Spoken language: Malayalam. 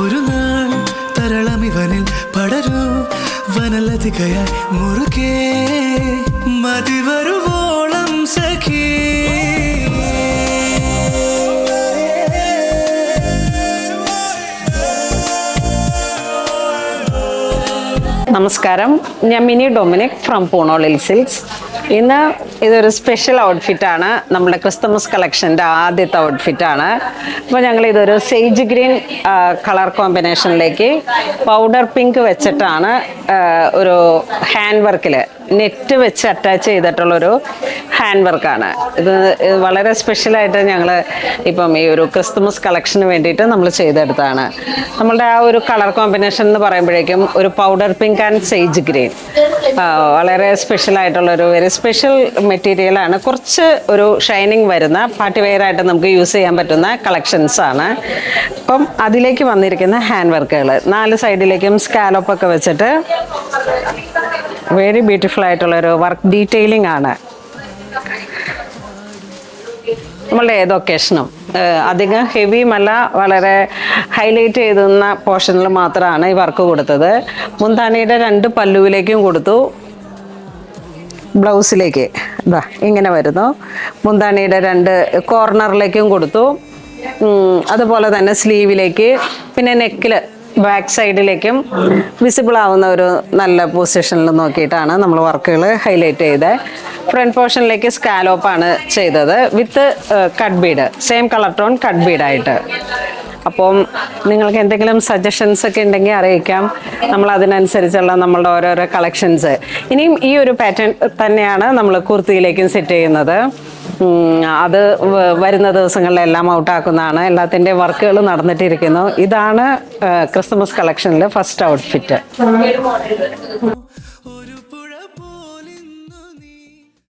ഒരു നാൾ തരളമിവനിൽ പടരൂ വനലതികയായി മുറുകെ മതിവരുവോളം സഖി. നമസ്കാരം, ഞാൻ മിനി ഡൊമിനിക് ഫ്രം പൂണോ ലിൽ സിൽക്സ്. ഇന്ന് ഇതൊരു സ്പെഷ്യൽ ഔട്ട്ഫിറ്റാണ്, നമ്മുടെ ക്രിസ്തുമസ് കളക്ഷൻ്റെ ആദ്യത്തെ ഔട്ട്ഫിറ്റാണ്. അപ്പോൾ ഞങ്ങളിതൊരു സേജ് ഗ്രീൻ കളർ കോമ്പിനേഷനിലേക്ക് പൗഡർ പിങ്ക് വെച്ചിട്ടാണ് ഒരു ഹാൻഡ് വർക്കിൽ നെറ്റ് വെച്ച് അറ്റാച്ച് ചെയ്തിട്ടുള്ളൊരു ഹാൻഡ് വർക്കാണ് ഇത്. വളരെ സ്പെഷ്യലായിട്ട് ഞങ്ങൾ ഇപ്പം ഈ ഒരു ക്രിസ്തുമസ് കളക്ഷന് വേണ്ടിയിട്ട് നമ്മൾ ചെയ്തെടുത്താണ്. നമ്മളുടെ ആ ഒരു കളർ കോമ്പിനേഷൻ എന്ന് പറയുമ്പോഴേക്കും ഒരു powder pink and sage green വളരെ സ്പെഷ്യലായിട്ടുള്ളൊരു വെരി സ്പെഷ്യൽ മെറ്റീരിയലാണ്. കുറച്ച് ഒരു ഷൈനിങ് വരുന്ന പാർട്ടി വെയറായിട്ട് നമുക്ക് യൂസ് ചെയ്യാൻ പറ്റുന്ന കളക്ഷൻസാണ്. അപ്പം അതിലേക്ക് വന്നിരിക്കുന്ന ഹാൻഡ് വർക്കുകൾ 4 സൈഡിലേക്കും സ്കാലോപ്പൊക്കെ വെച്ചിട്ട് വെരി ബ്യൂട്ടിഫുൾ ആയിട്ടുള്ളൊരു വർക്ക് ഡീറ്റെയിലിംഗ് ആണ്. നമ്മളുടെ ഏത് ഒക്കേഷനും അധികം ഹെവിയുമല്ല, വളരെ ഹൈലൈറ്റ് ചെയ്തുന്ന പോർഷനിൽ മാത്രമാണ് ഈ വർക്ക് കൊടുത്തത്. മുന്താണിയുടെ 2 പല്ലുവിലേക്കും കൊടുത്തു, ബ്ലൗസിലേക്ക് ഇതാ ഇങ്ങനെ വരുന്നു. മുന്താണിയുടെ 2 കോർണറിലേക്കും കൊടുത്തു, അതുപോലെ തന്നെ സ്ലീവിലേക്ക്, പിന്നെ നെക്കിൽ ബാക്ക് സൈഡിലേക്കും വിസിബിൾ ആവുന്ന ഒരു നല്ല പൊസിഷനിൽ നോക്കിയിട്ടാണ് നമ്മൾ വർക്കുകൾ ഹൈലൈറ്റ് ചെയ്തത്. ഫ്രണ്ട് പോർഷനിലേക്ക് സ്കാലോപ്പാണ് ചെയ്തത് with cut bead, same colour tone cut ബീഡായിട്ട്. അപ്പം നിങ്ങൾക്ക് എന്തെങ്കിലും സജഷൻസ് ഒക്കെ ഉണ്ടെങ്കിൽ അറിയിക്കാം, നമ്മൾ അതിനനുസരിച്ചുള്ള നമ്മളുടെ ഓരോരോ കളക്ഷൻസ്. ഇനിയും ഈ ഒരു പാറ്റേൺ തന്നെയാണ് നമ്മൾ കുർത്തിയിലേക്കും സെറ്റ് ചെയ്യുന്നത്. അത് വരുന്ന ദിവസങ്ങളിലെല്ലാം ഔട്ടാക്കുന്നതാണ്. എല്ലാത്തിൻ്റെ വർക്കുകൾ നടന്നിട്ടിരിക്കുന്നു. ഇതാണ് ക്രിസ്മസ് കളക്ഷനിൽ ഫസ്റ്റ് ഔട്ട്ഫിറ്റ്.